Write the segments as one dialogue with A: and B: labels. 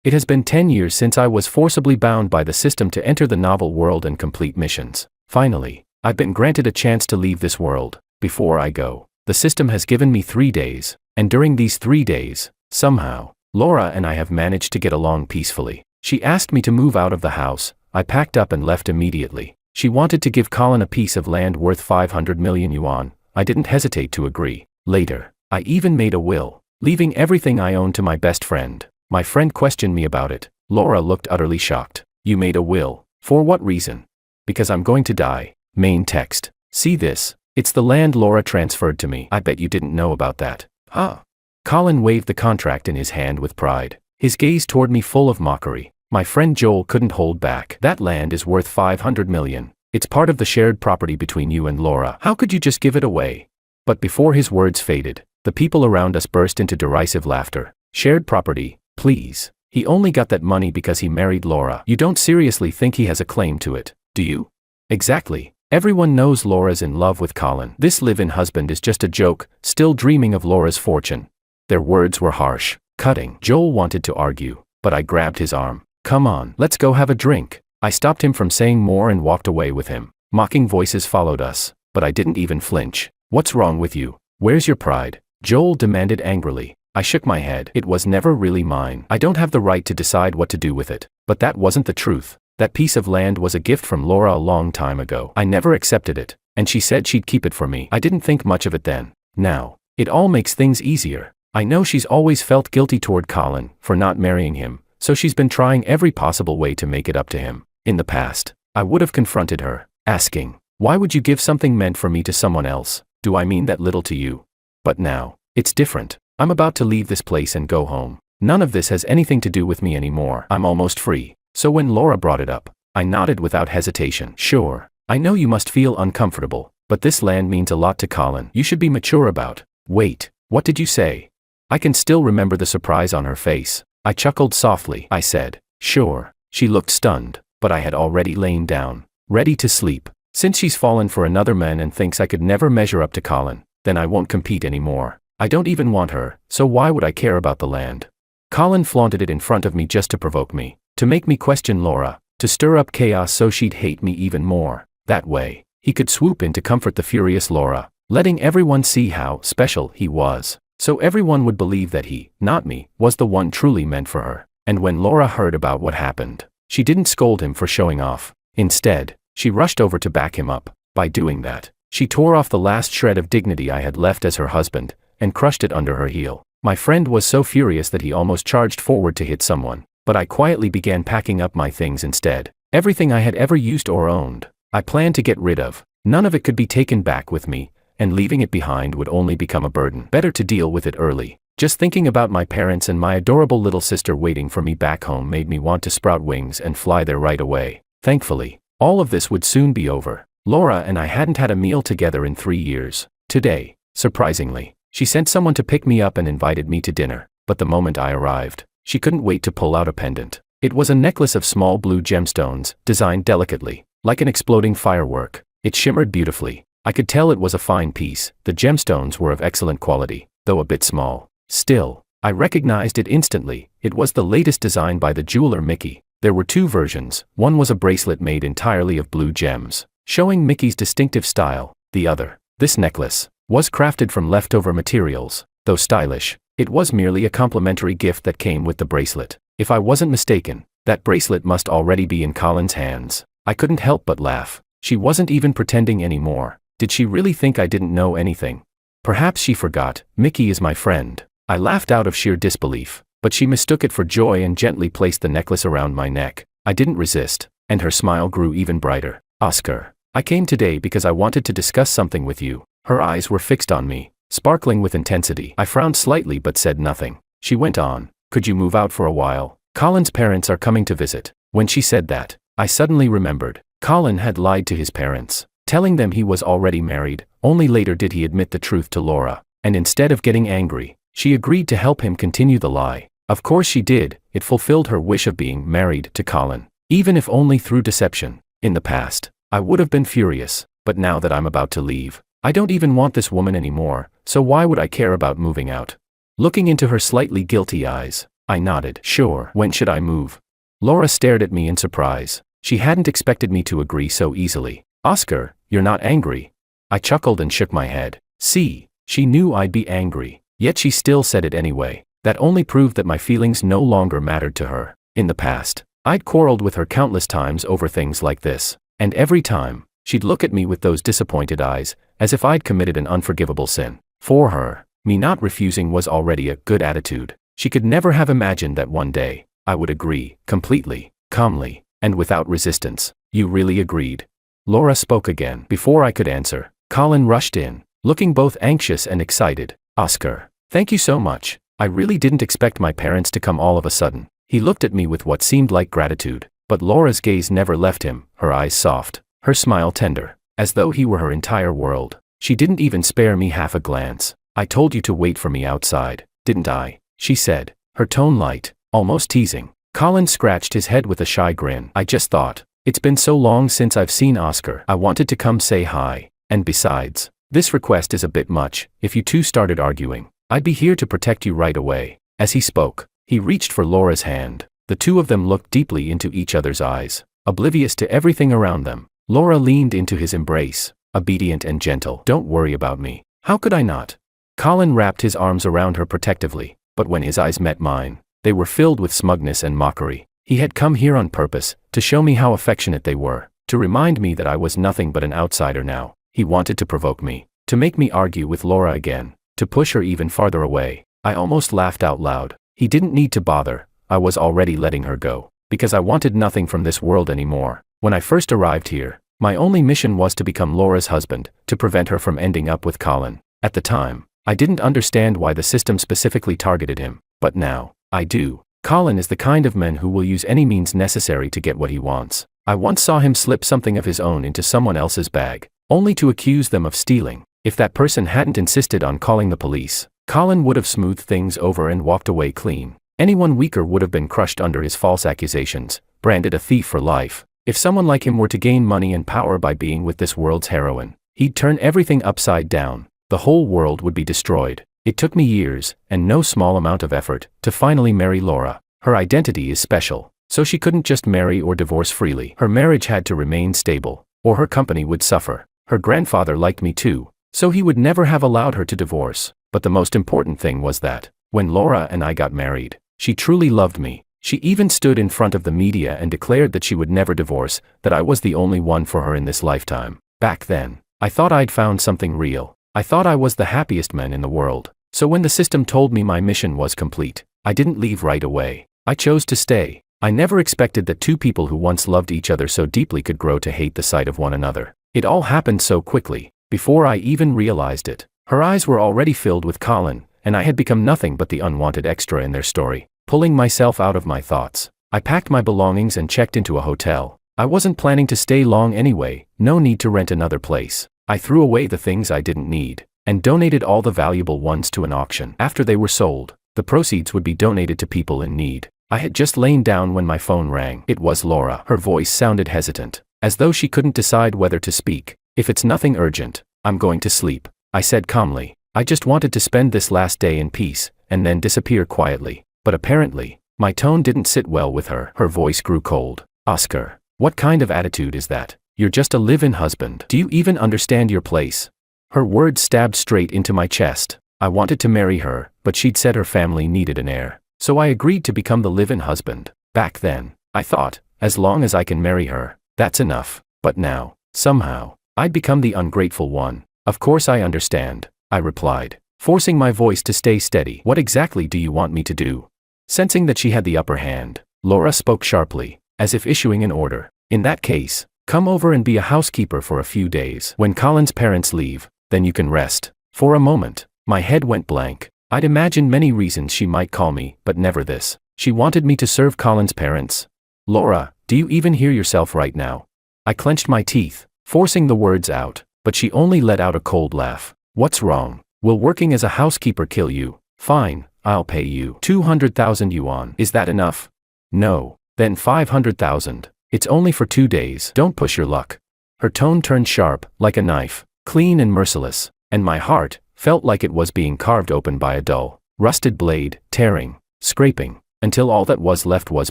A: It has been 10 years since I was forcibly bound by the system to enter the novel world and complete missions. Finally, I've been granted a chance to leave this world. Before I go, the system has given me 3 days, and during these 3 days, somehow, Laura and I have managed to get along peacefully. She asked me to move out of the house. I packed up and left immediately. She wanted to give Colin a piece of land worth 500 million yuan. I didn't hesitate to agree. Later, I even made a will, leaving everything I owned to my best friend. My friend questioned me about it. Laura looked utterly shocked. You made a will? For what reason? Because I'm going to die. Main text. See this? It's the land Laura transferred to me. I bet you didn't know about that. Huh? Colin waved the contract in his hand with pride, his gaze toward me full of mockery. My friend Joel couldn't hold back. That land is worth 500 million. It's part of the shared property between you and Laura. How could you just give it away? But before his words faded, the people around us burst into derisive laughter. Shared property? Please. He only got that money because he married Laura. You don't seriously think he has a claim to it, do you? Exactly. Everyone knows Laura's in love with Colin. This live-in husband is just a joke, still dreaming of Laura's fortune. Their words were harsh, cutting. Joel wanted to argue, but I grabbed his arm. Come on, let's go have a drink. I stopped him from saying more and walked away with him. Mocking voices followed us, but I didn't even flinch. What's wrong with you? Where's your pride? Joel demanded angrily. I shook my head. It was never really mine. I don't have the right to decide what to do with it. But that wasn't the truth. That piece of land was a gift from Laura a long time ago. I never accepted it, and she said she'd keep it for me. I didn't think much of it then. Now, it all makes things easier. I know she's always felt guilty toward Colin for not marrying him, so she's been trying every possible way to make it up to him. In the past, I would have confronted her, asking, why would you give something meant for me to someone else? Do I mean that little to you? But now, it's different. I'm about to leave this place and go home. None of this has anything to do with me anymore. I'm almost free. So when Laura brought it up, I nodded without hesitation. Sure, I know you must feel uncomfortable, but this land means a lot to Colin. You should be mature about. Wait, what did you say? I can still remember the surprise on her face. I chuckled softly. I said, sure. She looked stunned, but I had already lain down, ready to sleep. Since she's fallen for another man and thinks I could never measure up to Colin, then I won't compete anymore. I don't even want her, so why would I care about the land? Colin flaunted it in front of me just to provoke me, to make me question Laura, to stir up chaos so she'd hate me even more. That way, he could swoop in to comfort the furious Laura, letting everyone see how special he was. So everyone would believe that he, not me, was the one truly meant for her. And when Laura heard about what happened, she didn't scold him for showing off. Instead, she rushed over to back him up. By doing that, she tore off the last shred of dignity I had left as her husband, and crushed it under her heel. My friend was so furious that he almost charged forward to hit someone, but I quietly began packing up my things instead. Everything I had ever used or owned, I planned to get rid of. None of it could be taken back with me, and leaving it behind would only become a burden. Better to deal with it early. Just thinking about my parents and my adorable little sister waiting for me back home made me want to sprout wings and fly there right away. Thankfully, all of this would soon be over. Laura and I hadn't had a meal together in 3 years. Today, surprisingly, she sent someone to pick me up and invited me to dinner. But the moment I arrived, she couldn't wait to pull out a pendant. It was a necklace of small blue gemstones, designed delicately, like an exploding firework. It shimmered beautifully. I could tell it was a fine piece. The gemstones were of excellent quality, though a bit small. Still, I recognized it instantly. It was the latest design by the jeweler Mickey. There were 2 versions. One was a bracelet made entirely of blue gems, showing Mickey's distinctive style. The other, this necklace, was crafted from leftover materials. Though stylish, it was merely a complimentary gift that came with the bracelet. If I wasn't mistaken, that bracelet must already be in Colin's hands. I couldn't help but laugh. She wasn't even pretending anymore. Did she really think I didn't know anything? Perhaps she forgot. Mickey is my friend. I laughed out of sheer disbelief, but she mistook it for joy and gently placed the necklace around my neck. I didn't resist, and her smile grew even brighter. Oscar, I came today because I wanted to discuss something with you. Her eyes were fixed on me, sparkling with intensity. I frowned slightly but said nothing. She went on, could you move out for a while? Colin's parents are coming to visit. When she said that, I suddenly remembered. Colin had lied to his parents, telling them he was already married. Only later did he admit the truth to Laura, and instead of getting angry, she agreed to help him continue the lie. Of course she did. It fulfilled her wish of being married to Colin, even if only through deception. In the past, I would have been furious, but now that I'm about to leave, I don't even want this woman anymore, so why would I care about moving out? Looking into her slightly guilty eyes, I nodded. Sure. When should I move? Laura stared at me in surprise. She hadn't expected me to agree so easily. Oscar, you're not angry? I chuckled and shook my head. See, she knew I'd be angry, yet she still said it anyway. That only proved that my feelings no longer mattered to her. In the past, I'd quarreled with her countless times over things like this, and every time, she'd look at me with those disappointed eyes, as if I'd committed an unforgivable sin. For her, me not refusing was already a good attitude. She could never have imagined that one day, I would agree, completely, calmly, and without resistance. You really agreed? Laura spoke again. Before I could answer, Colin rushed in, looking both anxious and excited. Oscar, thank you so much. I really didn't expect my parents to come all of a sudden. He looked at me with what seemed like gratitude, but Laura's gaze never left him, her eyes soft, her smile tender, as though he were her entire world. She didn't even spare me half a glance. I told you to wait for me outside, didn't I? She said, her tone light, almost teasing. Colin scratched his head with a shy grin. I just thought, it's been so long since I've seen Oscar. I wanted to come say hi, and besides, this request is a bit much. If you two started arguing, I'd be here to protect you right away. As he spoke, he reached for Laura's hand. The two of them looked deeply into each other's eyes, oblivious to everything around them. Laura leaned into his embrace, obedient and gentle. Don't worry about me. How could I not? Colin wrapped his arms around her protectively, but when his eyes met mine, they were filled with smugness and mockery. He had come here on purpose, to show me how affectionate they were, to remind me that I was nothing but an outsider now. He wanted to provoke me, to make me argue with Laura again, to push her even farther away. I almost laughed out loud. He didn't need to bother. I was already letting her go, because I wanted nothing from this world anymore. When I first arrived here, my only mission was to become Laura's husband, to prevent her from ending up with Colin. At the time, I didn't understand why the system specifically targeted him, but now, I do. Colin is the kind of man who will use any means necessary to get what he wants. I once saw him slip something of his own into someone else's bag, only to accuse them of stealing. If that person hadn't insisted on calling the police, Colin would have smoothed things over and walked away clean. Anyone weaker would have been crushed under his false accusations, branded a thief for life. If someone like him were to gain money and power by being with this world's heroine, he'd turn everything upside down. The whole world would be destroyed. It took me years, and no small amount of effort, to finally marry Laura. Her identity is special, so she couldn't just marry or divorce freely. Her marriage had to remain stable, or her company would suffer. Her grandfather liked me too, so he would never have allowed her to divorce. But the most important thing was that, when Laura and I got married, she truly loved me. She even stood in front of the media and declared that she would never divorce, that I was the only one for her in this lifetime. Back then, I thought I'd found something real. I thought I was the happiest man in the world. So when the system told me my mission was complete, I didn't leave right away. I chose to stay. I never expected that two people who once loved each other so deeply could grow to hate the sight of one another. It all happened so quickly, before I even realized it. Her eyes were already filled with Colin, and I had become nothing but the unwanted extra in their story. Pulling myself out of my thoughts, I packed my belongings and checked into a hotel. I wasn't planning to stay long anyway, no need to rent another place. I threw away the things I didn't need, and donated all the valuable ones to an auction. After they were sold, the proceeds would be donated to people in need. I had just lain down when my phone rang. It was Laura. Her voice sounded hesitant, as though she couldn't decide whether to speak. If it's nothing urgent, I'm going to sleep, I said calmly. I just wanted to spend this last day in peace, and then disappear quietly. But apparently, my tone didn't sit well with her. Her voice grew cold. Oscar, what kind of attitude is that? You're just a live-in husband. Do you even understand your place? Her words stabbed straight into my chest. I wanted to marry her, but she'd said her family needed an heir. So I agreed to become the live-in husband. Back then, I thought, as long as I can marry her, that's enough. But now, somehow, I'd become the ungrateful one. Of course I understand, I replied, forcing my voice to stay steady. What exactly do you want me to do? Sensing that she had the upper hand, Laura spoke sharply, as if issuing an order. In that case, come over and be a housekeeper for a few days. When Colin's parents leave, then you can rest. For a moment, my head went blank. I'd imagined many reasons she might call me, but never this. She wanted me to serve Colin's parents. Laura, do you even hear yourself right now? I clenched my teeth, forcing the words out, but she only let out a cold laugh. What's wrong? Will working as a housekeeper kill you? Fine, I'll pay you 200,000 yuan. Is that enough? No. Then 500,000. It's only for 2 days. Don't push your luck. Her tone turned sharp, like a knife, clean and merciless, and my heart felt like it was being carved open by a dull, rusted blade, tearing, scraping, until all that was left was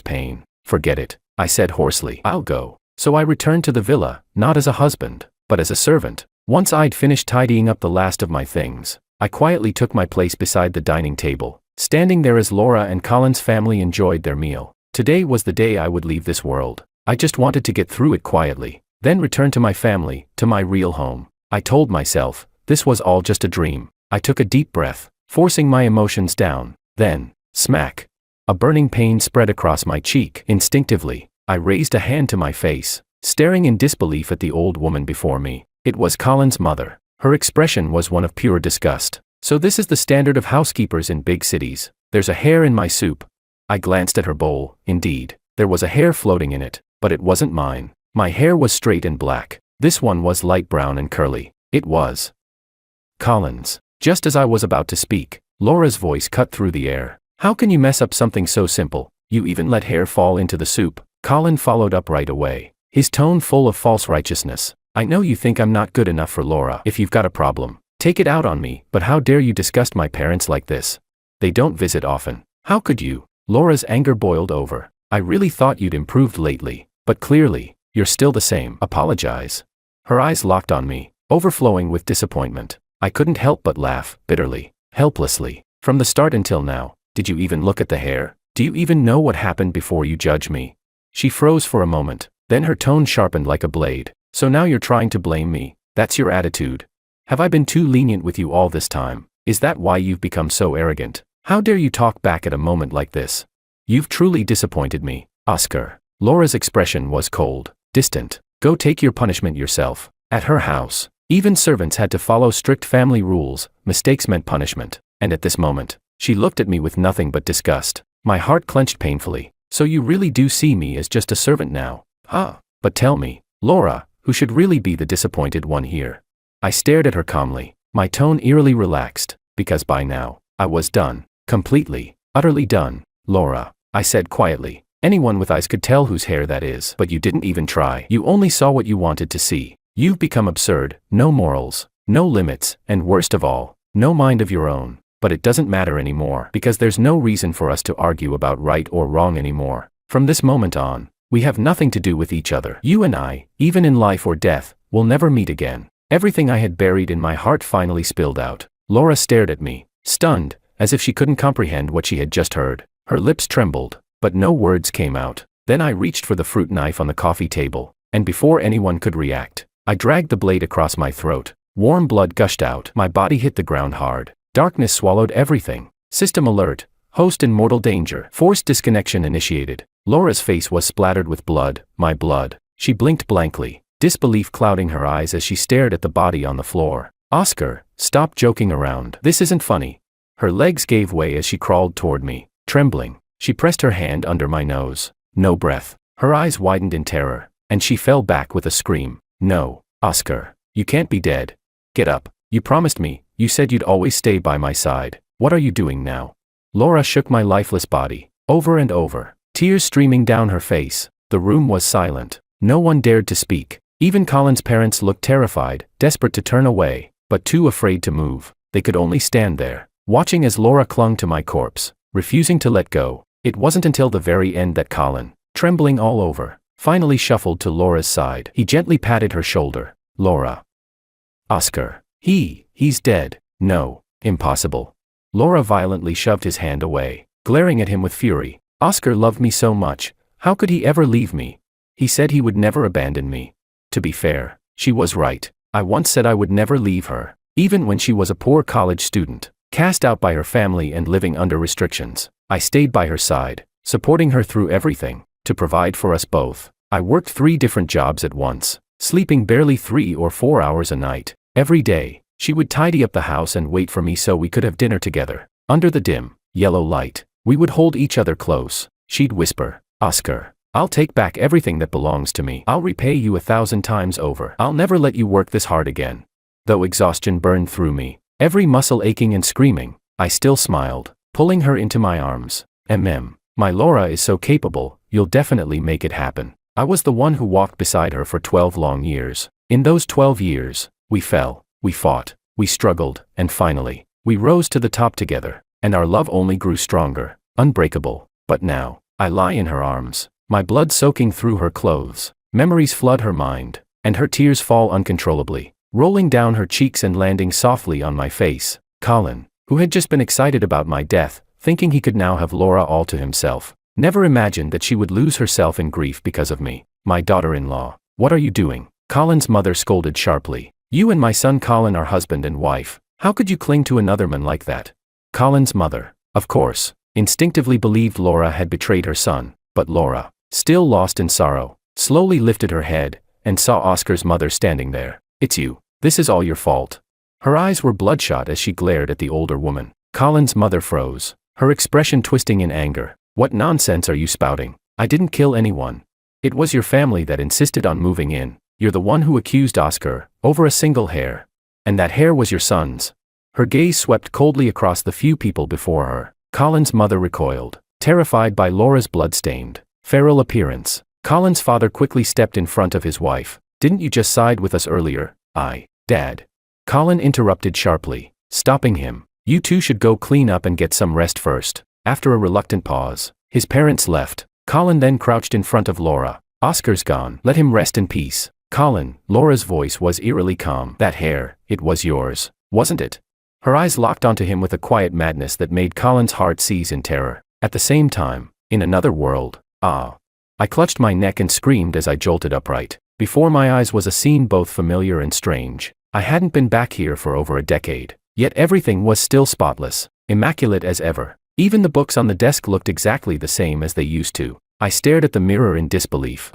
A: pain. Forget it, I said hoarsely. I'll go. So I returned to the villa, not as a husband, but as a servant. Once I'd finished tidying up the last of my things, I quietly took my place beside the dining table, standing there as Laura and Colin's family enjoyed their meal. Today was the day I would leave this world. I just wanted to get through it quietly, then return to my family, to my real home. I told myself, this was all just a dream. I took a deep breath, forcing my emotions down. Then, smack! A burning pain spread across my cheek. Instinctively, I raised a hand to my face, staring in disbelief at the old woman before me. It was Colin's mother. Her expression was one of pure disgust. So this is the standard of housekeepers in big cities. There's a hair in my soup. I glanced at her bowl. Indeed, there was a hair floating in it, but it wasn't mine. My hair was straight and black. This one was light brown and curly. It was Colin's. Just as I was about to speak, Laura's voice cut through the air. How can you mess up something so simple? You even let hair fall into the soup. Colin followed up right away, his tone full of false righteousness. I know you think I'm not good enough for Laura. If you've got a problem, take it out on me, but how dare you disgust my parents like this? They don't visit often. How could you? Laura's anger boiled over. I really thought you'd improved lately, but clearly, you're still the same. Apologize. Her eyes locked on me, overflowing with disappointment. I couldn't help but laugh, bitterly, helplessly. From the start until now, did you even look at the hair? Do you even know what happened before you judge me? She froze for a moment, then her tone sharpened like a blade. So now you're trying to blame me? That's your attitude? Have I been too lenient with you all this time? Is that why you've become so arrogant? How dare you talk back at a moment like this? You've truly disappointed me, Oscar. Laura's expression was cold, distant. Go take your punishment yourself. At her house, even servants had to follow strict family rules. Mistakes meant punishment. And at this moment, she looked at me with nothing but disgust. My heart clenched painfully. So you really do see me as just a servant now? But tell me, Laura, who should really be the disappointed one here? I stared at her calmly, my tone eerily relaxed, because by now, I was done. Completely, utterly done. Laura, I said quietly. Anyone with eyes could tell whose hair that is, but you didn't even try. You only saw what you wanted to see. You've become absurd, no morals, no limits, and worst of all, no mind of your own. But it doesn't matter anymore, because there's no reason for us to argue about right or wrong anymore. From this moment on, we have nothing to do with each other. You and I, even in life or death, will never meet again. Everything I had buried in my heart finally spilled out. Laura stared at me, stunned, as if she couldn't comprehend what she had just heard. Her lips trembled, but no words came out. Then I reached for the fruit knife on the coffee table, and before anyone could react, I dragged the blade across my throat. Warm blood gushed out. My body hit the ground hard. Darkness swallowed everything. System alert. Host in mortal danger. Forced disconnection initiated. Laura's face was splattered with blood, my blood. She blinked blankly, disbelief clouding her eyes as she stared at the body on the floor. Oscar, stop joking around. This isn't funny. Her legs gave way as she crawled toward me. Trembling, she pressed her hand under my nose. No breath. Her eyes widened in terror, and she fell back with a scream. No, Oscar, you can't be dead. Get up. You promised me, you said you'd always stay by my side. What are you doing now? Laura shook my lifeless body, over and over, tears streaming down her face. The room was silent. No one dared to speak. Even Colin's parents looked terrified, desperate to turn away, but too afraid to move. They could only stand there, watching as Laura clung to my corpse, refusing to let go. It wasn't until the very end that Colin, trembling all over, finally shuffled to Laura's side. He gently patted her shoulder. Laura. Oscar. He's dead. No, impossible. Laura violently shoved his hand away, glaring at him with fury. Oscar loved me so much. How could he ever leave me? He said he would never abandon me. To be fair, she was right. I once said I would never leave her, even when she was a poor college student, cast out by her family and living under restrictions. I stayed by her side, supporting her through everything, to provide for us both. I worked 3 different jobs at once, sleeping barely 3 or 4 hours a night. Every day, she would tidy up the house and wait for me so we could have dinner together. Under the dim, yellow light, we would hold each other close. She'd whisper, Oscar, I'll take back everything that belongs to me. I'll repay you 1,000 times over. I'll never let you work this hard again. Though exhaustion burned through me, every muscle aching and screaming, I still smiled, pulling her into my arms. My Laura is so capable, you'll definitely make it happen. I was the one who walked beside her for 12 long years. In those 12 years, we fell, we fought, we struggled, and finally, we rose to the top together, and our love only grew stronger, unbreakable. But now, I lie in her arms, my blood soaking through her clothes. Memories flood her mind, and her tears fall uncontrollably, rolling down her cheeks and landing softly on my face. Colin, who had just been excited about my death, thinking he could now have Laura all to himself, never imagined that she would lose herself in grief because of me. My daughter-in-law, what are you doing? Colin's mother scolded sharply. You and my son Colin are husband and wife. How could you cling to another man like that? Colin's mother, of course, instinctively believed Laura had betrayed her son, but Laura, still lost in sorrow, slowly lifted her head, and saw Oscar's mother standing there. It's you. This is all your fault. Her eyes were bloodshot as she glared at the older woman. Colin's mother froze, her expression twisting in anger. What nonsense are you spouting? I didn't kill anyone. It was your family that insisted on moving in. You're the one who accused Oscar, over a single hair. And that hair was your son's. Her gaze swept coldly across the few people before her. Colin's mother recoiled, terrified by Laura's blood-stained, feral appearance. Colin's father quickly stepped in front of his wife. Didn't you just side with us earlier? Dad. Colin interrupted sharply, stopping him. You two should go clean up and get some rest first. After a reluctant pause, his parents left. Colin then crouched in front of Laura. Oscar's gone. Let him rest in peace. Colin, Laura's voice was eerily calm. That hair, it was yours, wasn't it? Her eyes locked onto him with a quiet madness that made Colin's heart seize in terror. At the same time, in another world, I clutched my neck and screamed as I jolted upright. Before my eyes was a scene both familiar and strange. I hadn't been back here for over a decade, yet everything was still spotless, immaculate as ever. Even the books on the desk looked exactly the same as they used to. I stared at the mirror in disbelief.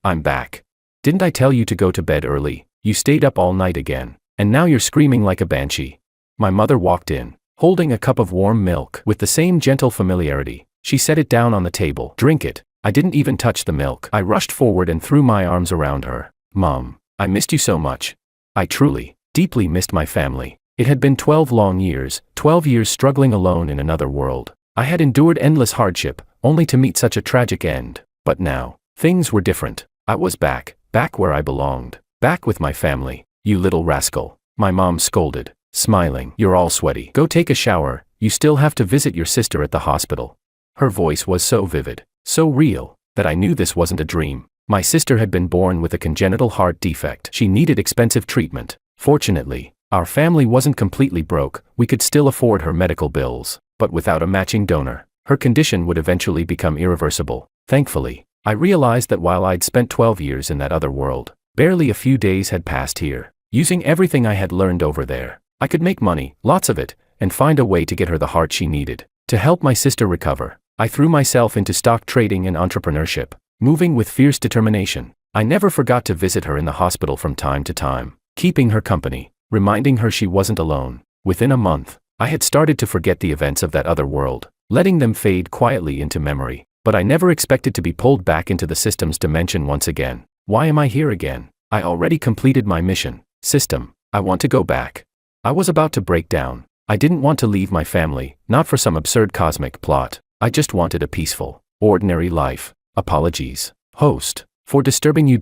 A: I'm back. Didn't I tell you to go to bed early? You stayed up all night again, and now you're screaming like a banshee. My mother walked in, holding a cup of warm milk. With the same gentle familiarity, she set it down on the table. Drink it. I didn't even touch the milk. I rushed forward and threw my arms around her. Mom, I missed you so much. I truly, deeply missed my family. It had been 12 long years, 12 years struggling alone in another world. I had endured endless hardship, only to meet such a tragic end. But now, things were different. I was back where I belonged, back with my family. You little rascal, my mom scolded, smiling. You're all sweaty. Go take a shower, you still have to visit your sister at the hospital. Her voice was so vivid, so real, that I knew this wasn't a dream. My sister had been born with a congenital heart defect. She needed expensive treatment. Fortunately, our family wasn't completely broke. We could still afford her medical bills, but without a matching donor, her condition would eventually become irreversible. Thankfully, I realized that while I'd spent 12 years in that other world, barely a few days had passed here. Using everything I had learned over there, I could make money, lots of it, and find a way to get her the heart she needed. To help my sister recover, I threw myself into stock trading and entrepreneurship, moving with fierce determination. I never forgot to visit her in the hospital from time to time, keeping her company, reminding her she wasn't alone. Within a month, I had started to forget the events of that other world, letting them fade quietly into memory. But I never expected to be pulled back into the system's dimension once again. Why am I here again? I already completed my mission. System, I want to go back. I was about to break down. I didn't want to leave my family, not for some absurd cosmic plot. I just wanted a peaceful, ordinary life. Apologies, host, for disturbing you.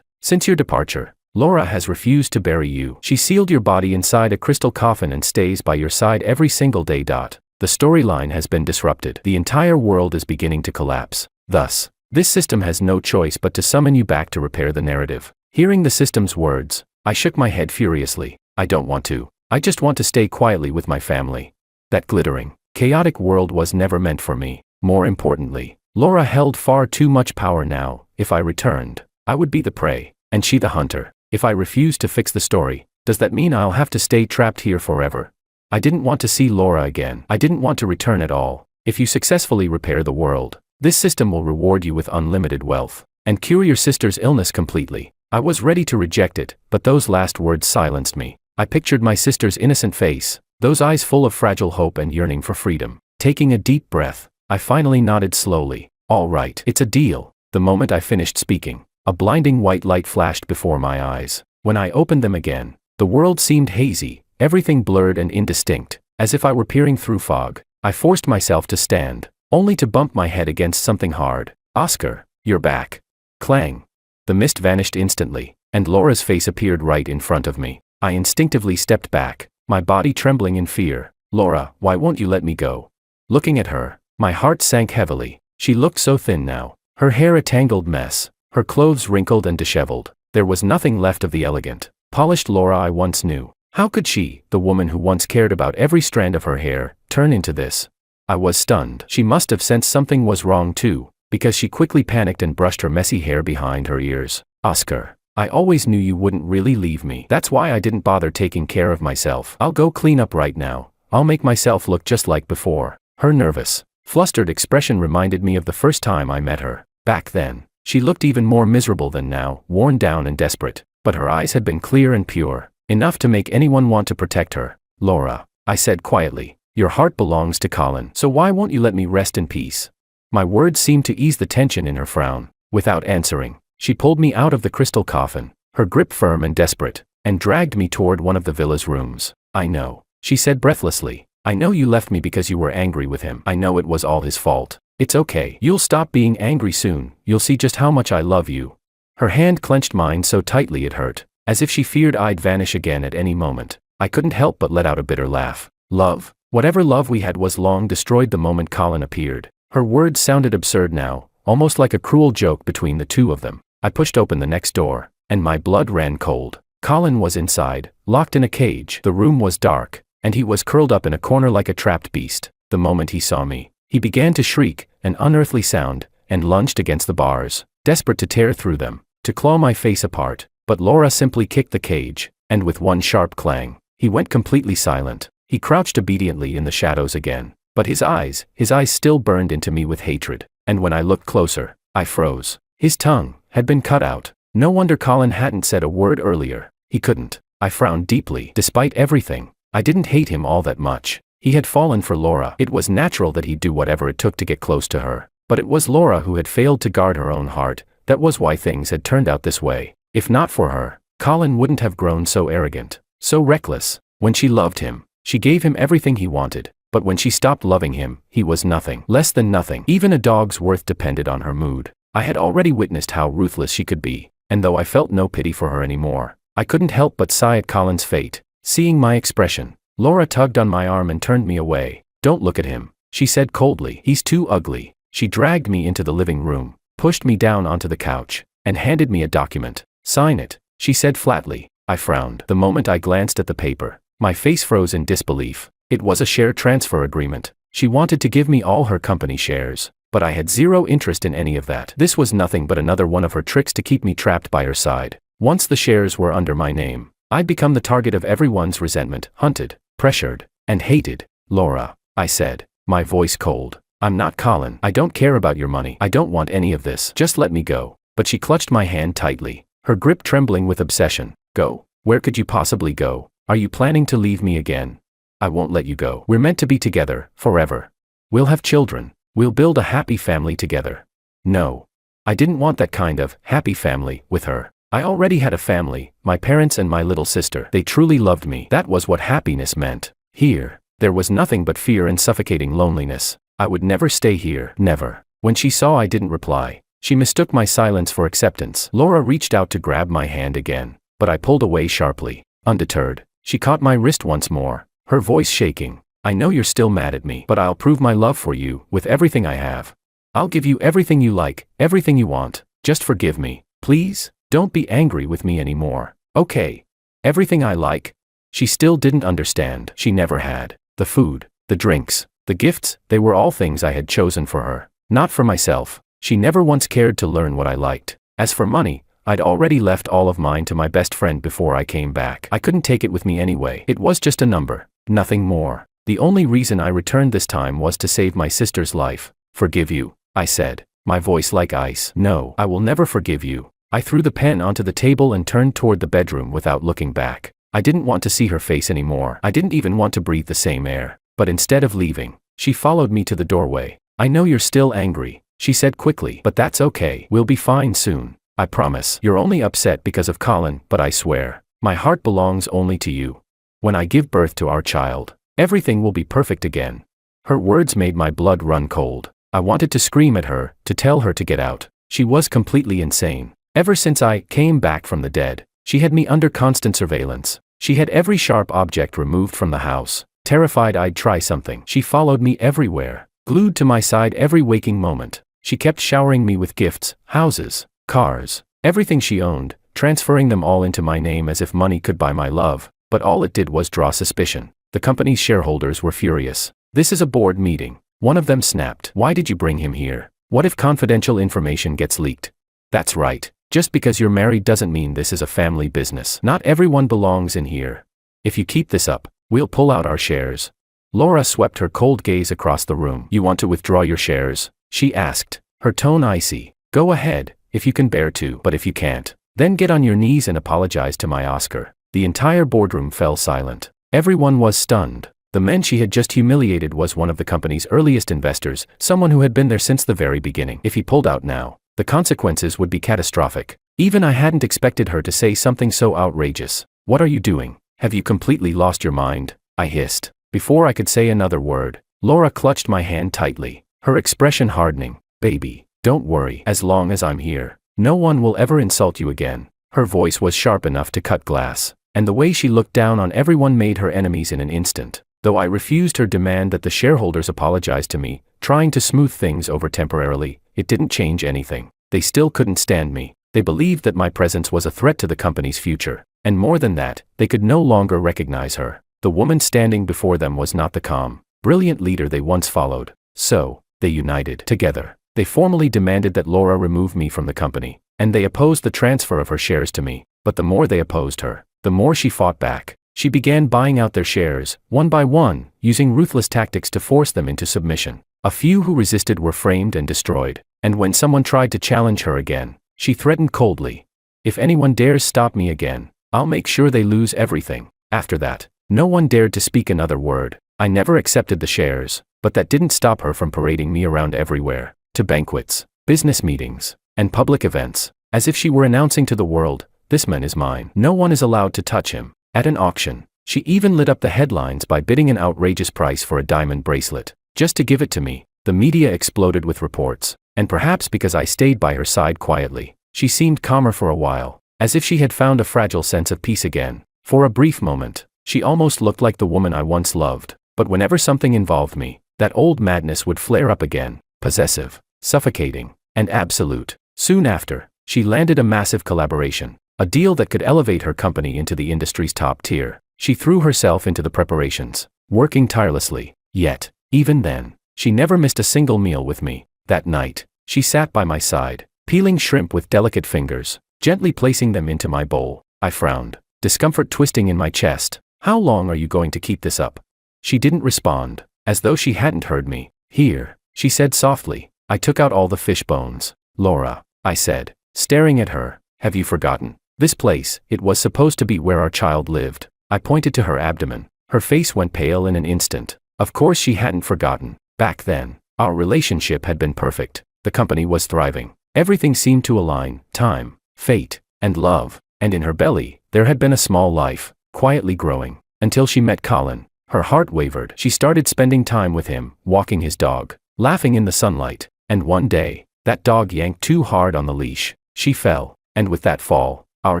A: Since your departure, Laura has refused to bury you. She sealed your body inside a crystal coffin and stays by your side every single day. The storyline has been disrupted. The entire world is beginning to collapse. Thus, this system has no choice but to summon you back to repair the narrative. Hearing the system's words, I shook my head furiously. I don't want to. I just want to stay quietly with my family. That glittering, chaotic world was never meant for me. More importantly, Laura held far too much power now. If I returned, I would be the prey, and she the hunter. If I refuse to fix the story, does that mean I'll have to stay trapped here forever? I didn't want to see Laura again. I didn't want to return at all. If you successfully repair the world, this system will reward you with unlimited wealth, and cure your sister's illness completely. I was ready to reject it, but those last words silenced me. I pictured my sister's innocent face, those eyes full of fragile hope and yearning for freedom. Taking a deep breath, I finally nodded slowly. All right, it's a deal. The moment I finished speaking, a blinding white light flashed before my eyes. When I opened them again, the world seemed hazy, everything blurred and indistinct, as if I were peering through fog. I forced myself to stand, only to bump my head against something hard. Oscar, you're back. Clang. The mist vanished instantly, and Laura's face appeared right in front of me. I instinctively stepped back, my body trembling in fear. Laura, why won't you let me go? Looking at her, My heart sank heavily. She looked so thin now. Her hair a tangled mess. Her clothes wrinkled and disheveled. There was nothing left of the elegant, polished Laura I once knew. How could she, the woman who once cared about every strand of her hair, turn into this? I was stunned. She must have sensed something was wrong too, because she quickly panicked and brushed her messy hair behind her ears. Oscar, I always knew you wouldn't really leave me. That's why I didn't bother taking care of myself. I'll go clean up right now. I'll make myself look just like before. Her nervous, flustered expression reminded me of the first time I met her. Back then, she looked even more miserable than now, worn down and desperate, but her eyes had been clear and pure, enough to make anyone want to protect her. Laura, I said quietly, your heart belongs to Colin, so why won't you let me rest in peace? My words seemed to ease the tension in her frown. Without answering, she pulled me out of the crystal coffin, her grip firm and desperate, and dragged me toward one of the villa's rooms. I know, she said breathlessly. I know you left me because you were angry with him. I know it was all his fault. It's okay. You'll stop being angry soon. You'll see just how much I love you. Her hand clenched mine so tightly it hurt, as if she feared I'd vanish again at any moment. I couldn't help but let out a bitter laugh. Love? Whatever love we had was long destroyed the moment Colin appeared. Her words sounded absurd now, almost like a cruel joke between the two of them. I pushed open the next door, and my blood ran cold. Colin was inside, locked in a cage. The room was dark, and he was curled up in a corner like a trapped beast. The moment he saw me, he began to shriek, an unearthly sound, and lunged against the bars, desperate to tear through them, to claw my face apart. But Laura simply kicked the cage, and with one sharp clang, he went completely silent. He crouched obediently in the shadows again, but his eyes still burned into me with hatred, and when I looked closer, I froze. His tongue had been cut out. No wonder Colin hadn't said a word earlier. He couldn't. I frowned deeply. Despite everything, I didn't hate him all that much. He had fallen for Laura. It was natural that he'd do whatever it took to get close to her. But it was Laura who had failed to guard her own heart. That was why things had turned out this way. If not for her, Colin wouldn't have grown so arrogant, so reckless. When she loved him, she gave him everything he wanted. But when she stopped loving him, he was nothing. Less than nothing. Even a dog's worth depended on her mood. I had already witnessed how ruthless she could be, and though I felt no pity for her anymore, I couldn't help but sigh at Colin's fate. Seeing my expression, Laura tugged on my arm and turned me away. Don't look at him, she said coldly. He's too ugly. She dragged me into the living room, pushed me down onto the couch, and handed me a document. Sign it, she said flatly. I frowned. The moment I glanced at the paper, my face froze in disbelief. It was a share transfer agreement. She wanted to give me all her company shares, but I had zero interest in any of that. This was nothing but another one of her tricks to keep me trapped by her side. Once the shares were under my name, I'd become the target of everyone's resentment, hunted, pressured, and hated. Laura, I said, my voice cold. I'm not Colin. I don't care about your money. I don't want any of this. Just let me go. But she clutched my hand tightly, her grip trembling with obsession. Go? Where could you possibly go? Are you planning to leave me again? I won't let you go. We're meant to be together, forever. We'll have children. We'll build a happy family together. No. I didn't want that kind of happy family with her. I already had a family, my parents and my little sister. They truly loved me. That was what happiness meant. Here, there was nothing but fear and suffocating loneliness. I would never stay here, never. When she saw I didn't reply, she mistook my silence for acceptance. Laura reached out to grab my hand again, but I pulled away sharply. Undeterred, she caught my wrist once more, her voice shaking. I know you're still mad at me, but I'll prove my love for you with everything I have. I'll give you everything you like, everything you want. Just forgive me, please. Don't be angry with me anymore. Okay. Everything I like? She still didn't understand. She never had. The food, the drinks, the gifts, they were all things I had chosen for her, not for myself. She never once cared to learn what I liked. As for money, I'd already left all of mine to my best friend before I came back. I couldn't take it with me anyway. It was just a number, nothing more. The only reason I returned this time was to save my sister's life. Forgive you, I said, my voice like ice. No, I will never forgive you. I threw the pen onto the table and turned toward the bedroom without looking back. I didn't want to see her face anymore. I didn't even want to breathe the same air. But instead of leaving, she followed me to the doorway. I know you're still angry, she said quickly, but that's okay. We'll be fine soon. I promise. You're only upset because of Colin, but I swear, my heart belongs only to you. When I give birth to our child, everything will be perfect again. Her words made my blood run cold. I wanted to scream at her, to tell her to get out. She was completely insane. Ever since I came back from the dead, she had me under constant surveillance. She had every sharp object removed from the house, terrified I'd try something. She followed me everywhere, glued to my side every waking moment. She kept showering me with gifts, houses, cars, everything she owned, transferring them all into my name as if money could buy my love, but all it did was draw suspicion. The company's shareholders were furious. "This is a board meeting." One of them snapped. "Why did you bring him here? What if confidential information gets leaked?" "That's right. Just because you're married doesn't mean this is a family business. Not everyone belongs in here. If you keep this up, we'll pull out our shares." Laura swept her cold gaze across the room. "You want to withdraw your shares?" she asked, her tone icy. "Go ahead, if you can bear to, but if you can't, then get on your knees and apologize to my Oscar." The entire boardroom fell silent. Everyone was stunned. The man she had just humiliated was one of the company's earliest investors, someone who had been there since the very beginning. If he pulled out now, the consequences would be catastrophic. Even I hadn't expected her to say something so outrageous. "What are you doing? Have you completely lost your mind?" I hissed. Before I could say another word, Laura clutched my hand tightly, her expression hardening. "Baby, don't worry. As long as I'm here, no one will ever insult you again." Her voice was sharp enough to cut glass, and the way she looked down on everyone made her enemies in an instant. Though I refused her demand that the shareholders apologize to me, trying to smooth things over temporarily, it didn't change anything. They still couldn't stand me. They believed that my presence was a threat to the company's future, and more than that, they could no longer recognize her. The woman standing before them was not the calm, brilliant leader they once followed. So, they united together. They formally demanded that Laura remove me from the company, and they opposed the transfer of her shares to me. But the more they opposed her, the more she fought back. She began buying out their shares, one by one, using ruthless tactics to force them into submission. A few who resisted were framed and destroyed, and when someone tried to challenge her again, she threatened coldly, "If anyone dares stop me again, I'll make sure they lose everything." After that, no one dared to speak another word. I never accepted the shares, but that didn't stop her from parading me around everywhere, to banquets, business meetings, and public events, as if she were announcing to the world, "This man is mine. No one is allowed to touch him." At an auction, she even lit up the headlines by bidding an outrageous price for a diamond bracelet, just to give it to me. The media exploded with reports, and perhaps because I stayed by her side quietly, she seemed calmer for a while, as if she had found a fragile sense of peace again. For a brief moment, she almost looked like the woman I once loved, but whenever something involved me, that old madness would flare up again, possessive, suffocating, and absolute. Soon after, she landed a massive collaboration, a deal that could elevate her company into the industry's top tier. She threw herself into the preparations, working tirelessly. Yet, even then, she never missed a single meal with me. That night, she sat by my side, peeling shrimp with delicate fingers, gently placing them into my bowl. I frowned, discomfort twisting in my chest. "How long are you going to keep this up?" She didn't respond, as though she hadn't heard me. "Here," she said softly. I took out all the fish bones. "Laura," I said, staring at her, "have you forgotten? This place, it was supposed to be where our child lived." I pointed to her abdomen. Her face went pale in an instant. Of course she hadn't forgotten. Back then, our relationship had been perfect. The company was thriving. Everything seemed to align: time, fate, and love. And in her belly, there had been a small life, quietly growing, until she met Colin. Her heart wavered. She started spending time with him, walking his dog, laughing in the sunlight. And one day, that dog yanked too hard on the leash. She fell, and with that fall, our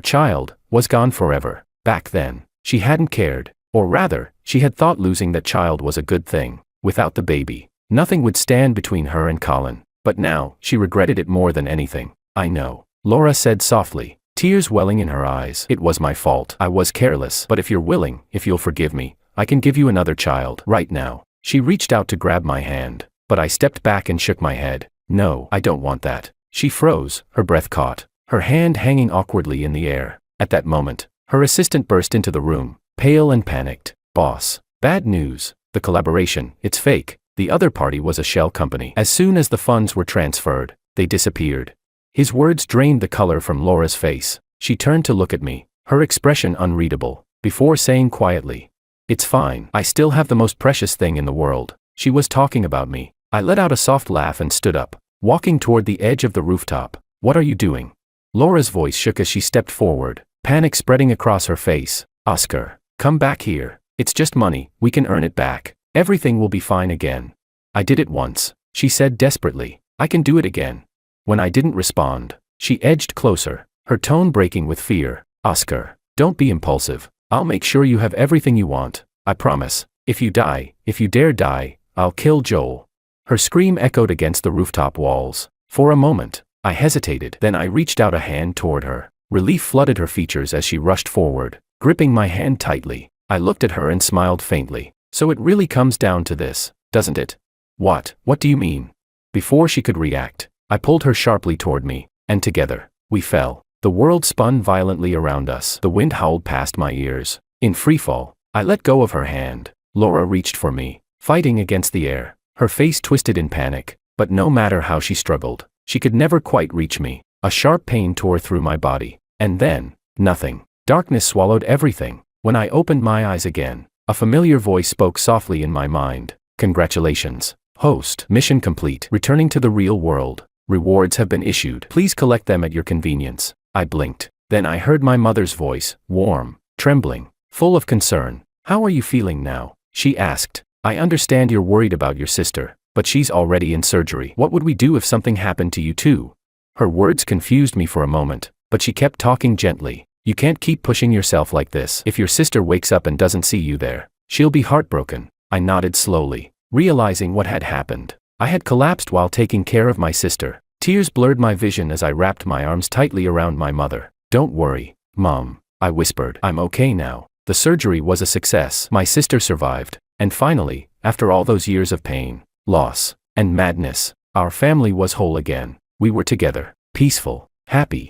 A: child was gone forever. Back then, she hadn't cared, or rather, she had thought losing that child was a good thing. Without the baby, nothing would stand between her and Colin. But now, she regretted it more than anything. "I know," Laura said softly, tears welling in her eyes. "It was my fault. I was careless. But if you're willing, if you'll forgive me, I can give you another child right now." She reached out to grab my hand, but I stepped back and shook my head. "No, I don't want that." She froze, her breath caught, her hand hanging awkwardly in the air. At that moment, her assistant burst into the room, pale and panicked. "Boss, bad news. The collaboration, it's fake. The other party was a shell company. As soon as the funds were transferred, they disappeared." His words drained the color from Laura's face. She turned to look at me, her expression unreadable, before saying quietly, "It's fine. I still have the most precious thing in the world." She was talking about me. I let out a soft laugh and stood up, walking toward the edge of the rooftop. "What are you doing?" Laura's voice shook as she stepped forward, panic spreading across her face. "Oscar, come back here. It's just money. We can earn it back. Everything will be fine again." "I did it once," she said desperately. "I can do it again." When I didn't respond, she edged closer, her tone breaking with fear. "Oscar, don't be impulsive. I'll make sure you have everything you want. I promise. If you die, if you dare die, I'll kill Joel." Her scream echoed against the rooftop walls. For a moment, I hesitated. Then I reached out a hand toward her. Relief flooded her features as she rushed forward, gripping my hand tightly. I looked at her and smiled faintly. So it really comes down to this, doesn't it? What do you mean? Before she could react, I pulled her sharply toward me, and together, we fell. The world spun violently around us. The wind howled past my ears. In freefall, I let go of her hand. Laura reached for me, fighting against the air, her face twisted in panic, but no matter how she struggled, she could never quite reach me. A sharp pain tore through my body, and then, nothing. Darkness swallowed everything. When I opened my eyes again, a familiar voice spoke softly in my mind. Congratulations, host. Mission complete. Returning to the real world. Rewards have been issued. Please collect them at your convenience. I blinked. Then I heard my mother's voice, warm, trembling, full of concern. How are you feeling now? She asked. I understand you're worried about your sister, but she's already in surgery. What would we do if something happened to you too? Her words confused me for a moment, but she kept talking gently. You can't keep pushing yourself like this. If your sister wakes up and doesn't see you there, she'll be heartbroken. I nodded slowly, realizing what had happened. I had collapsed while taking care of my sister. Tears blurred my vision as I wrapped my arms tightly around my mother. Don't worry, Mom, I whispered. I'm okay now. The surgery was a success. My sister survived. And finally, after all those years of pain, loss, and madness, our family was whole again. We were together, peaceful, happy.